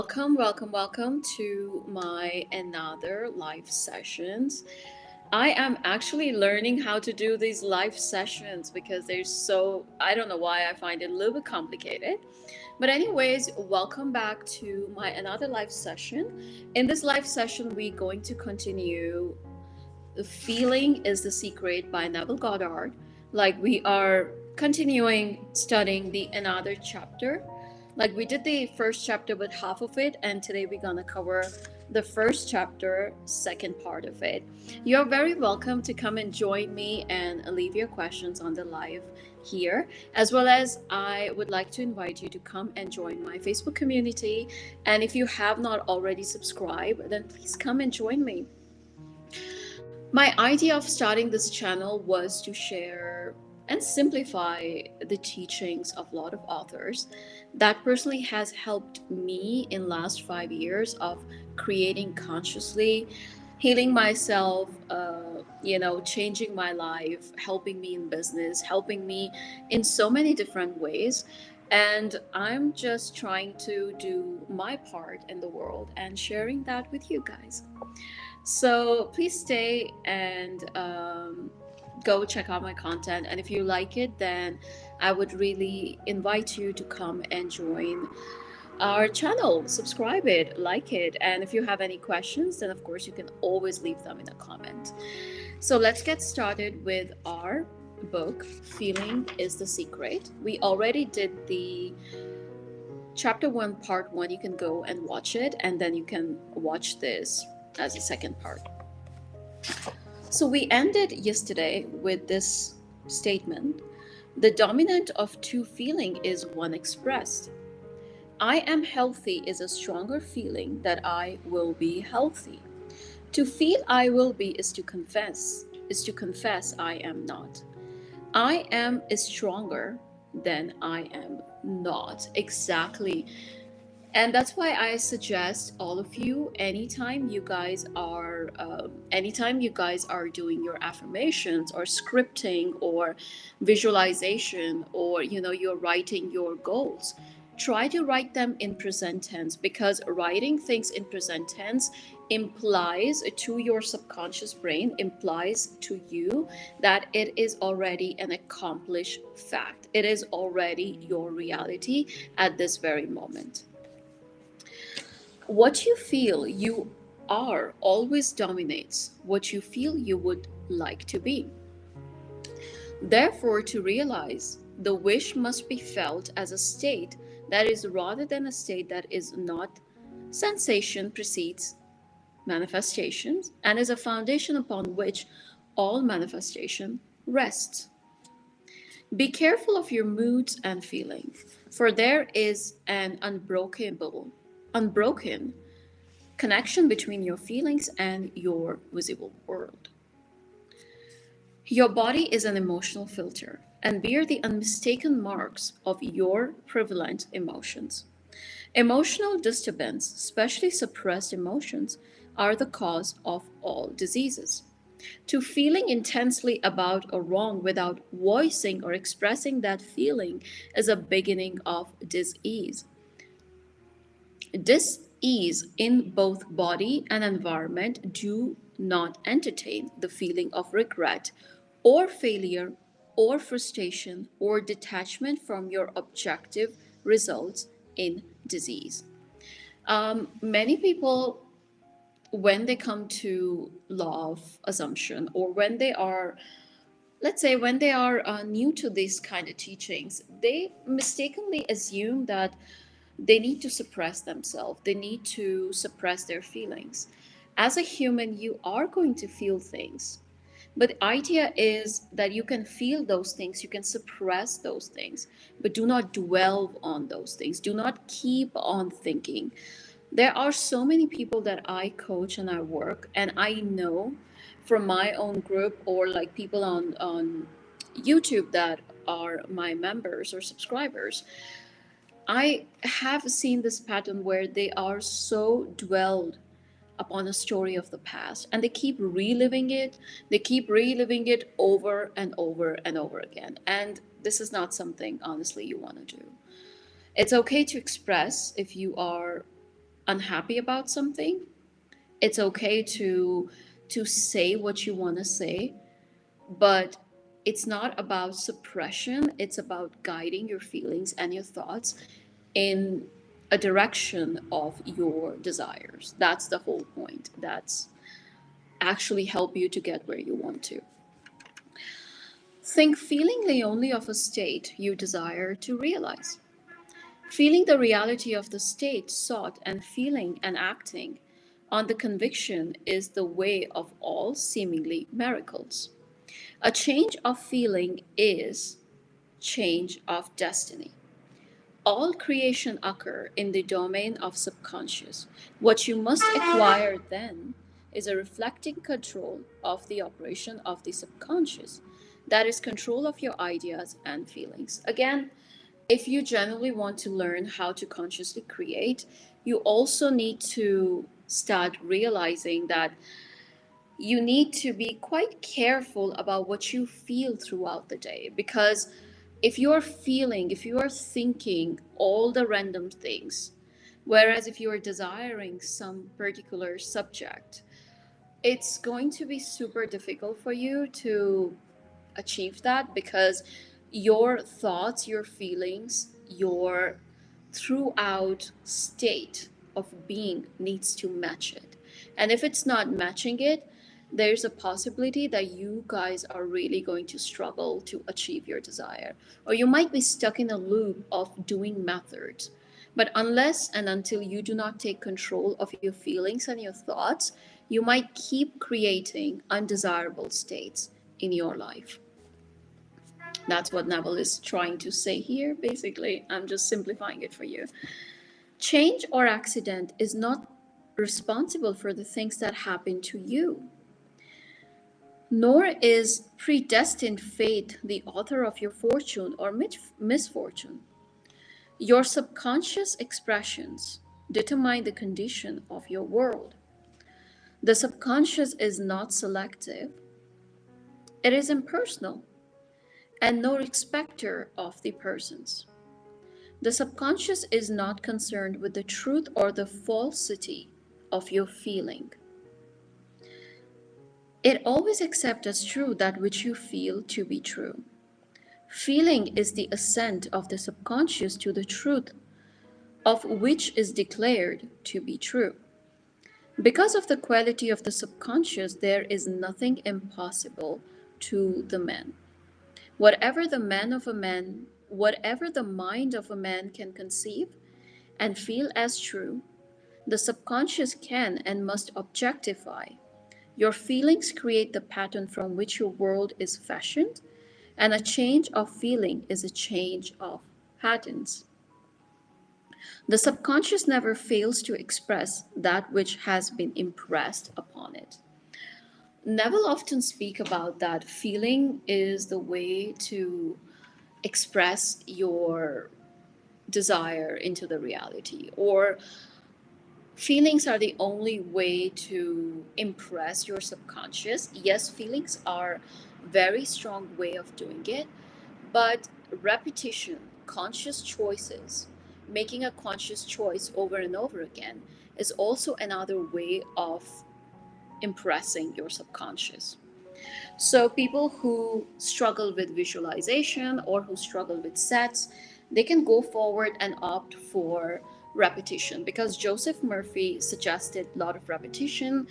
Welcome to my another live sessions. I am actually learning how to do these live sessions because I don't know why I find it a little bit complicated. But anyways, welcome back to my another live session. In this live session, we're going to continue Feeling is the Secret by Neville Goddard. Like we are continuing studying the another chapter. Like we did the first chapter with half of it, and today we're gonna cover the first chapter, second part of it. You're very welcome to come and join me and leave your questions on the live here, as well as I would like to invite you to come and join my Facebook community. And if you have not already subscribed, then please come and join me. My idea of starting this channel was to share and simplify the teachings of a lot of authors that personally has helped me in last 5 years of creating consciously, healing myself, changing my life, helping me in business, helping me in so many different ways. And I'm just trying to do my part in the world and sharing that with you guys. So please stay and go check out my content. And if you like it, then I would really invite you to come and join our channel, subscribe it, like it. And if you have any questions, then of course you can always leave them in a comment. So let's get started with our book, Feeling is the Secret. We already did the chapter 1, part 1. You can go and watch it, and then you can watch this as a second part. So we ended yesterday with this statement: the dominant of two feeling is one expressed. I am healthy is a stronger feeling that I will be healthy. To feel I will be is to confess I am not. I am is stronger than I am not. Exactly. And that's why I suggest all of you, anytime you guys are doing your affirmations or scripting or visualization, or you're writing your goals, try to write them in present tense, because writing things in present tense implies to your subconscious brain, implies to you that it is already an accomplished fact. It is already your reality at this very moment. What you feel you are always dominates what you feel you would like to be. Therefore, to realize, the wish must be felt as a state that is rather than a state that is not. Sensation precedes manifestations and is a foundation upon which all manifestation rests. Be careful of your moods and feelings, for there is an unbroken connection between your feelings and your visible world. Your body is an emotional filter and bear the unmistaken marks of your prevalent emotions. Emotional disturbance, especially suppressed emotions, are the cause of all diseases. To feeling intensely about a wrong without voicing or expressing that feeling is a beginning of disease. Dis-ease in both body and environment. Do not entertain the feeling of regret or failure or frustration or detachment from your objective results in disease. Many people, when they come to law of assumption, or when they are, let's say, when they are new to these kind of teachings, they mistakenly assume that they need to suppress themselves, they need to suppress their feelings. As a human, you are going to feel things, but the idea is that you can feel those things, you can suppress those things, but do not dwell on those things, do not keep on thinking. There are so many people that I coach and I work, and I know from my own group, or like people on YouTube that are my members or subscribers, I have seen this pattern where they are so dwelled upon a story of the past, and they keep reliving it. They keep reliving it over and over and over again. And this is not something, honestly, you want to do. It's okay to express if you are unhappy about something, it's okay to say what you want to say, but it's not about suppression. It's about guiding your feelings and your thoughts in a direction of your desires. That's the whole point. That's actually help you to get where you want to. Think feelingly only of a state you desire to realize. Feeling the reality of the state sought and feeling and acting on the conviction is the way of all seemingly miracles. A change of feeling is change of destiny. All creation occur in the domain of subconscious. What you must acquire then is a reflecting control of the operation of the subconscious. That is control of your ideas and feelings. Again, if you genuinely want to learn how to consciously create, you also need to start realizing that you need to be quite careful about what you feel throughout the day, because if you are thinking all the random things, whereas if you are desiring some particular subject, it's going to be super difficult for you to achieve that, because your thoughts, your feelings, your throughout state of being needs to match it. And if it's not matching it, there's a possibility that you guys are really going to struggle to achieve your desire. Or you might be stuck in a loop of doing methods. But unless and until you do not take control of your feelings and your thoughts, you might keep creating undesirable states in your life. That's what Neville is trying to say here, basically. I'm just simplifying it for you. Change or accident is not responsible for the things that happen to you, nor is predestined fate the author of your fortune or misfortune. Your subconscious expressions determine the condition of your world. The subconscious is not selective, it is impersonal and no respecter of the persons. The subconscious is not concerned with the truth or the falsity of your feeling. It always accepts as true that which you feel to be true. Feeling is the assent of the subconscious to the truth of which is declared to be true. Because of the quality of the subconscious, there is nothing impossible to the man. Whatever the man of a man, whatever the mind of a man can conceive and feel as true, the subconscious can and must objectify. Your feelings create the pattern from which your world is fashioned, and a change of feeling is a change of patterns. The subconscious never fails to express that which has been impressed upon it. Neville often speak about that feeling is the way to express your desire into the reality, or feelings are the only way to impress your subconscious. Yes, feelings are very strong way of doing it, but repetition, conscious choices, making a conscious choice over and over again is also another way of impressing your subconscious. So people who struggle with visualization or who struggle with sets, they can go forward and opt for repetition, because Joseph Murphy suggested a lot of repetition,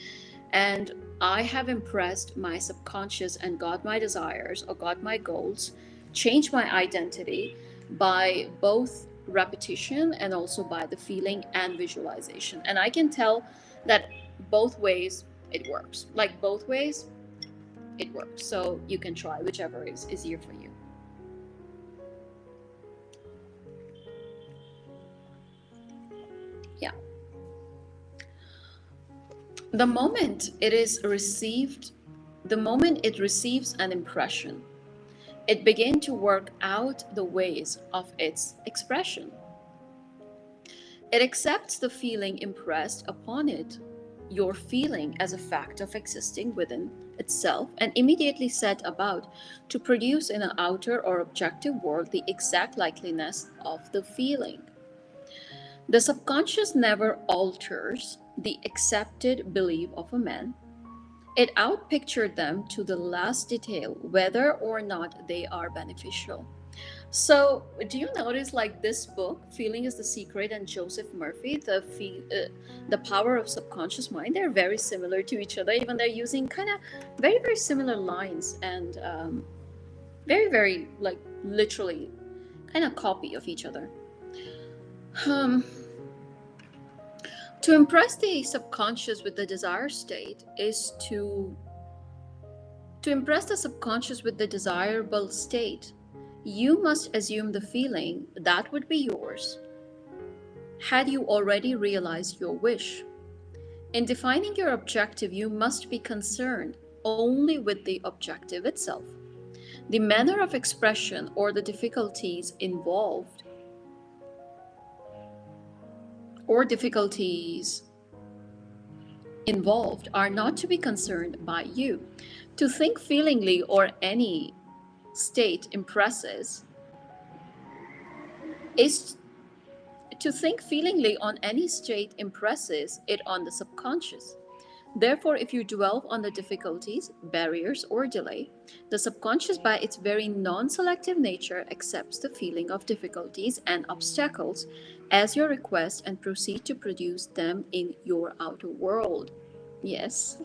and I have impressed my subconscious and got my desires or got my goals, changed my identity by both repetition and also by the feeling and visualization. And I can tell that both ways it works. Like both ways it works. So you can try whichever is easier for you. Yeah. The moment it is received, the moment it receives an impression, it begins to work out the ways of its expression. It accepts the feeling impressed upon it, your feeling, as a fact of existing within itself, and immediately set about to produce in an outer or objective world the exact likeliness of the feeling. The subconscious never alters the accepted belief of a man. It outpictured them to the last detail, whether or not they are beneficial. So, do you notice like this book, Feeling is the Secret, and Joseph Murphy, the Power of Subconscious Mind, they're very similar to each other, even they're using kind of very, very similar lines and very, very, like, literally kind of copy of each other. Um, to impress the subconscious with the desired state is to impress the subconscious with the desirable state. You must assume the feeling that would be yours had you already realized your wish. In defining your objective, you must be concerned only with the objective itself. The manner of expression or the difficulties involved are not to be concerned by you. To think feelingly or any state impresses is to think feelingly on any state impresses it on the subconscious. Therefore, if you dwell on the difficulties, barriers, or delay, the subconscious, by its very non selective nature, accepts the feeling of difficulties and obstacles as your request and proceed to produce them in your outer world. Yes,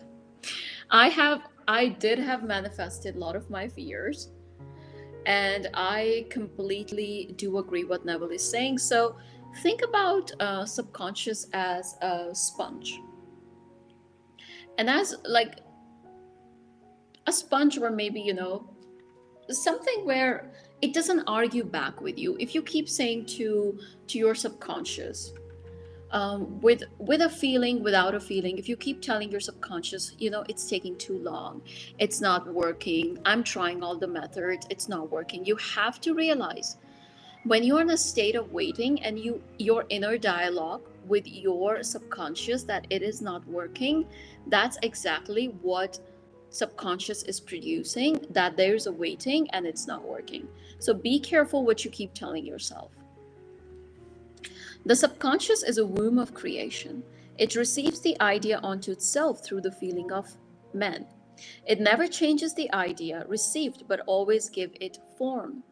I did have manifested a lot of my fears, and I completely do agree what Neville is saying. So think about subconscious as a sponge, and as like a sponge, or maybe something where it doesn't argue back with you. If you keep saying to your subconscious, with a feeling, without a feeling, if you keep telling your subconscious, it's taking too long, it's not working, I'm trying all the methods, it's not working, you have to realize when you're in a state of waiting and your inner dialogue with your subconscious that it is not working, that's exactly what subconscious is producing, that there's a waiting and it's not working. So be careful what you keep telling yourself. The subconscious is a womb of creation. It receives the idea onto itself through the feeling of man. It never changes the idea received, but always give it form.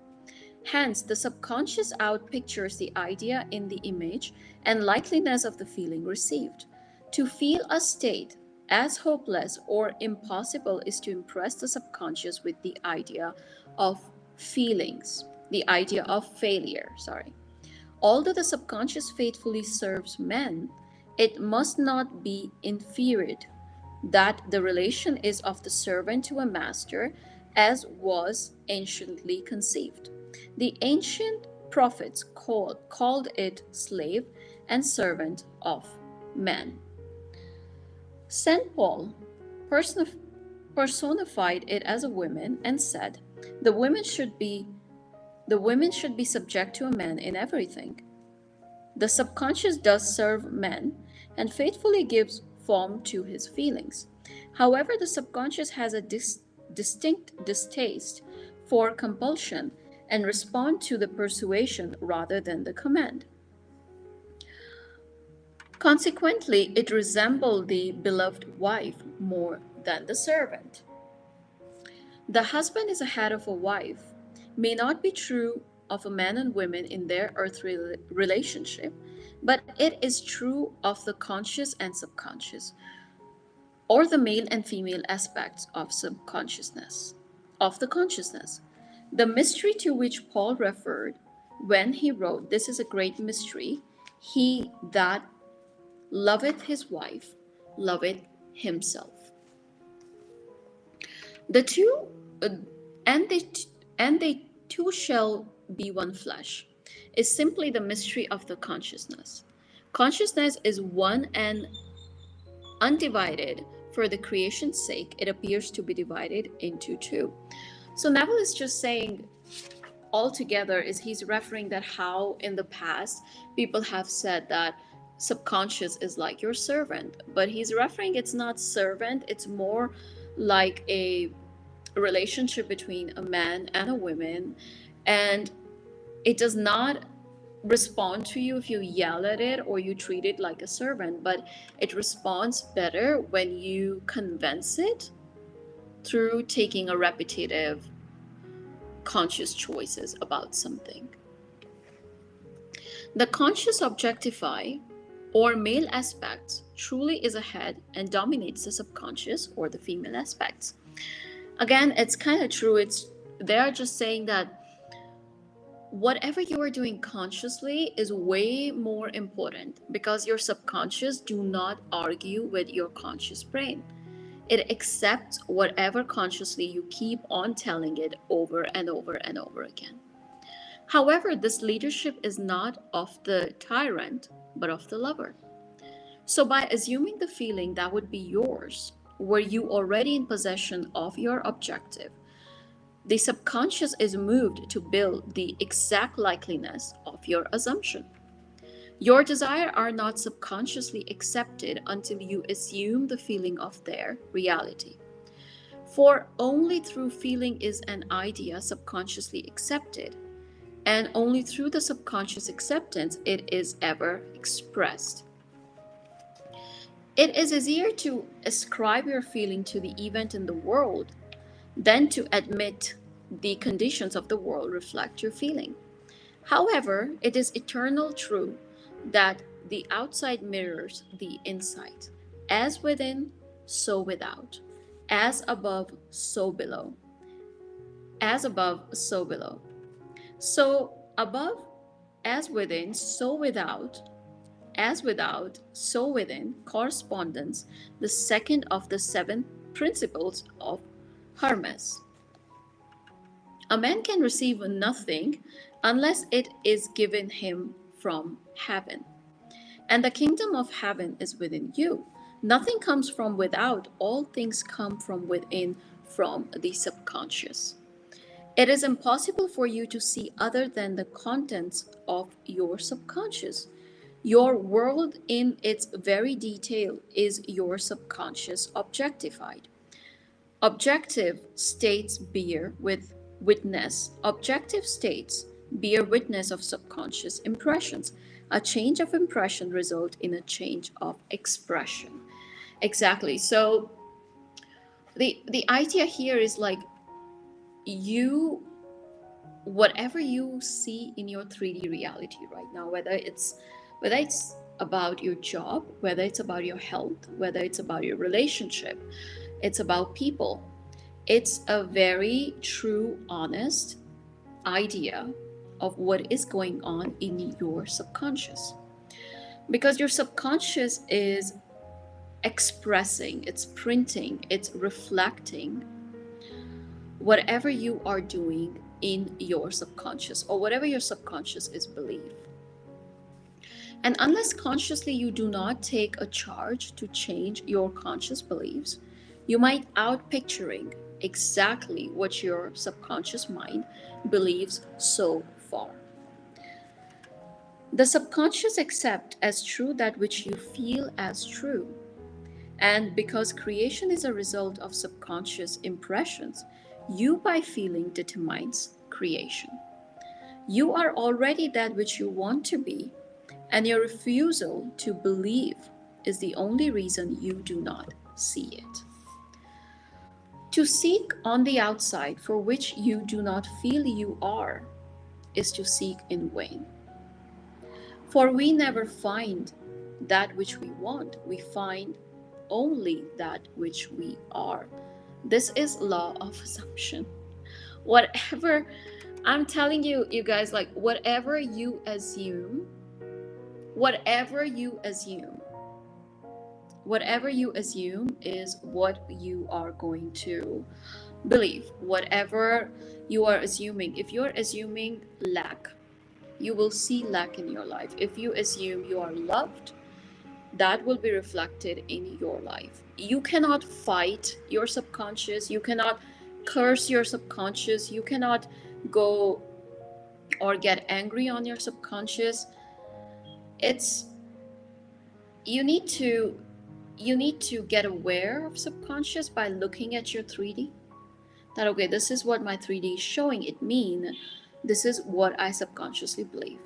Hence, the subconscious outpictures the idea in the image and likeliness of the feeling received. To feel a state as hopeless or impossible is to impress the subconscious with the idea of feelings, the idea of failure, sorry. Although the subconscious faithfully serves men, it must not be inferred that the relation is of the servant to a master, as was anciently conceived. The ancient prophets called it slave and servant of man. St. Paul personified it as a woman and said, the women should be subject to a man in everything. The subconscious does serve men and faithfully gives form to his feelings. However, the subconscious has a distinct distaste for compulsion and responds to the persuasion rather than the command. Consequently, it resembles the beloved wife more than the servant. The husband is ahead of a wife may not be true of a man and women in their earthly relationship, but it is true of the conscious and subconscious, or the male and female aspects of the consciousness. The mystery to which Paul referred when he wrote, "This is a great mystery, he that loveth his wife loveth himself." The two, and they two shall be one flesh, is simply the mystery of the consciousness. Consciousness is one and undivided. For the creation's sake, it appears to be divided into two. So Neville is just saying, altogether, is he's referring that how in the past people have said that subconscious is like your servant, but he's referring it's not servant, it's more like a relationship between a man and a woman, and it does not respond to you if you yell at it or you treat it like a servant, but it responds better when you convince it through taking a repetitive conscious choices about something. The conscious objectify or male aspects truly is ahead and dominates the subconscious or the female aspects. Again, it's kind of true. They're just saying that whatever you are doing consciously is way more important because your subconscious do not argue with your conscious brain. It accepts whatever consciously you keep on telling it over and over and over again. However, this leadership is not of the tyrant, but of the lover. So, by assuming the feeling that would be yours, were you already in possession of your objective, the subconscious is moved to build the exact likeliness of your assumption. Your desires are not subconsciously accepted until you assume the feeling of their reality. For only through feeling is an idea subconsciously accepted, and only through the subconscious acceptance it is ever expressed. It is easier to ascribe your feeling to the event in the world than to admit the conditions of the world reflect your feeling. However, it is eternal true that the outside mirrors the inside. As within, so without. As above, so below. As above, so below. So above, as within, so without. As without, so within, correspondence, the second of the seven principles of Hermes. A man can receive nothing unless it is given him from heaven. And the kingdom of heaven is within you. Nothing comes from without, all things come from within, from the subconscious. It is impossible for you to see other than the contents of your subconscious. Your world in its very detail is your subconscious objectified. Objective states bear with witness. Objective states bear witness of subconscious impressions. A change of impression result in a change of expression. Exactly. So the idea here is like you whatever you see in your 3D reality right now, whether it's about your job, whether it's about your health, whether it's about your relationship, it's about people. It's a very true, honest idea of what is going on in your subconscious. Because your subconscious is expressing, it's printing, it's reflecting whatever you are doing in your subconscious or whatever your subconscious is believing. And unless consciously you do not take a charge to change your conscious beliefs, you might out picturing exactly what your subconscious mind believes so far. The subconscious accepts as true that which you feel as true. And because creation is a result of subconscious impressions, you by feeling determines creation. You are already that which you want to be, and your refusal to believe is the only reason you do not see it. To seek on the outside for which you do not feel you are is to seek in vain. For we never find that which we want, we find only that which we are. This is law of assumption. Whatever, I'm telling you, you guys, like whatever you assume is what you are going to believe. Whatever you are assuming, if you're assuming lack, you will see lack in your life. If you assume you are loved, that will be reflected in your life. You cannot fight your subconscious, you cannot curse your subconscious, you cannot go or get angry on your subconscious. It's you need to get aware of subconscious by looking at your 3D. That okay, this is what my 3D is showing. It means this is what I subconsciously believe.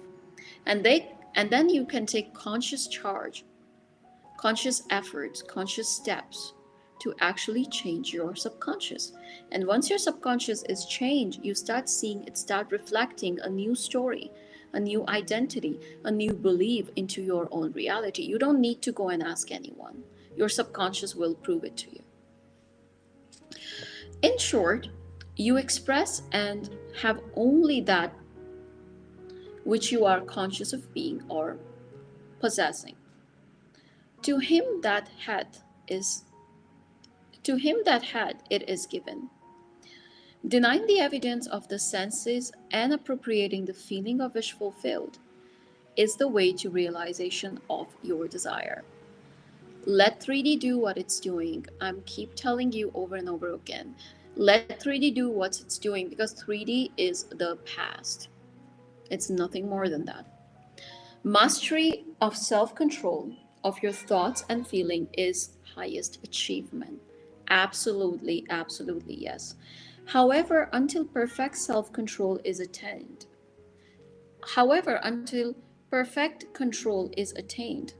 And then you can take conscious charge, conscious efforts, conscious steps to actually change your subconscious. And once your subconscious is changed, you start seeing it start reflecting a new story, a new identity, a new belief into your own reality. You don't need to go and ask anyone. Your subconscious will prove it to you. In short, you express and have only that which you are conscious of being or possessing. To him that hath is to him that had it is given. Denying the evidence of the senses and appropriating the feeling of wish fulfilled is the way to realization of your desire. Let 3D do what it's doing. I'm keep telling you over and over again. Let 3D do what it's doing because 3D is the past. It's nothing more than that. Mastery of self-control of your thoughts and feeling is highest achievement. Absolutely, absolutely yes. However, until perfect self-control is attained, however, until perfect control is attained,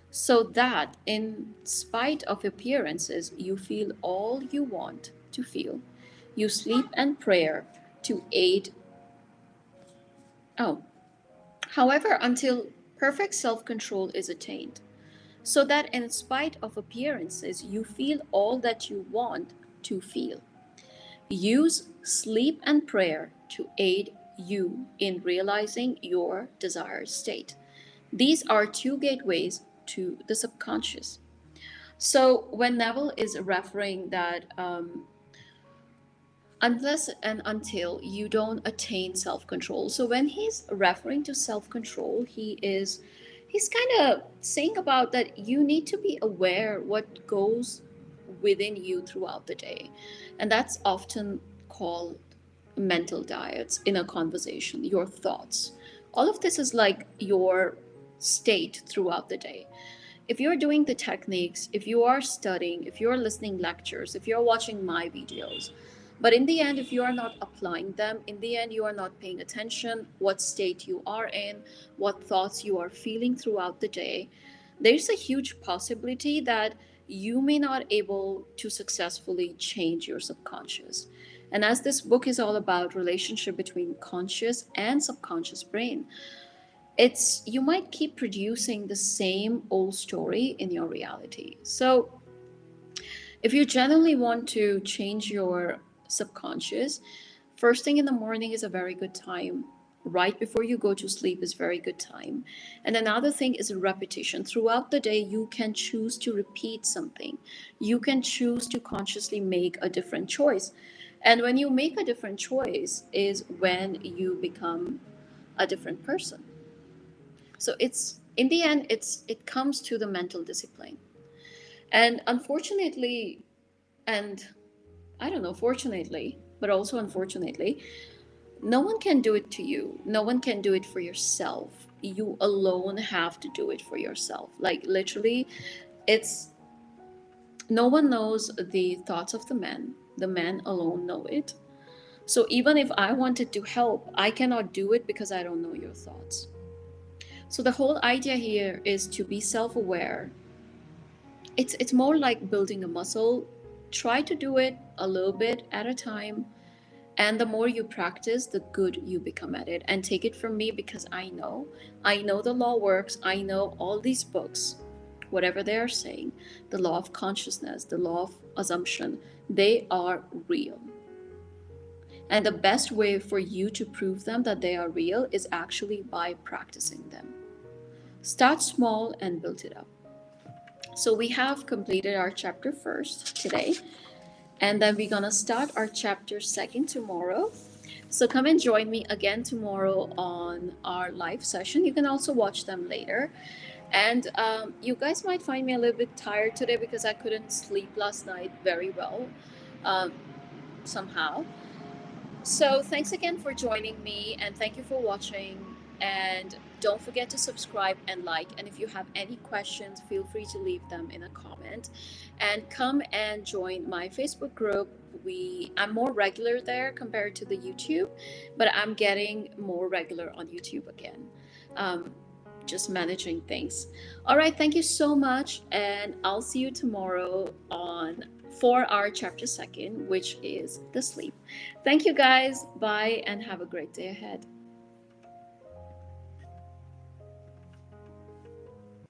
so that in spite of appearances, you feel all you want to feel. You sleep and prayer to aid. Oh, however, until perfect self control is attained, so that in spite of appearances, you feel all that you want to feel. Use sleep and prayer to aid you in realizing your desired state. These are two gateways to the subconscious. So, when Neville is referring that unless and until you don't attain self-control, so when he's referring to self-control, he's kind of saying about that you need to be aware what goes within you throughout the day, and that's often called mental diets in a conversation, your thoughts. All of this is like your state throughout the day. If you're doing the techniques, if you are studying, if you're listening lectures, if you're watching my videos, but in the end, if you are not applying them, in the end, you are not paying attention what state you are in, what thoughts you are feeling throughout the day, there's a huge possibility that you may not able to successfully change your subconscious. And as this book is all about relationship between conscious and subconscious brain, it's you might keep producing the same old story in your reality. So if you genuinely want to change your subconscious, first thing in the morning is a very good time. Right before you go to sleep is very good time. And another thing is repetition. Throughout the day, you can choose to repeat something. You can choose to consciously make a different choice. And when you make a different choice is when you become a different person. So it's in the end, it comes to the mental discipline. And unfortunately, and I don't know, fortunately, but also unfortunately, no one can do it to you. No one can do it for yourself. You alone have to do it for yourself. Like literally, it's no one knows the thoughts of the man. The man alone know it. So even if I wanted to help, I cannot do it because I don't know your thoughts. So the whole idea here is to be self-aware. It's more like building a muscle. Try to do it a little bit at a time, and the more you practice, the good you become at it. And take it from me, because I know the law works. I know all these books, whatever they are saying, the law of consciousness, the law of assumption, they are real. And the best way for you to prove them that they are real is actually by practicing them. Start small and build it up. So we have completed our chapter first today, and then we're gonna start our chapter second tomorrow. So come and join me again tomorrow on our live session. You can also watch them later. And you guys might find me a little bit tired today because I couldn't sleep last night very well, um, somehow. So thanks again for joining me, and thank you for watching. And don't forget to subscribe and like. And if you have any questions, feel free to leave them in a comment. And come and join my Facebook group. I'm more regular there compared to the YouTube, but I'm getting more regular on YouTube again. just managing things. All right, thank you so much, and I'll see you tomorrow on for our chapter second, which is the sleep. Thank you guys. Bye, and have a great day ahead.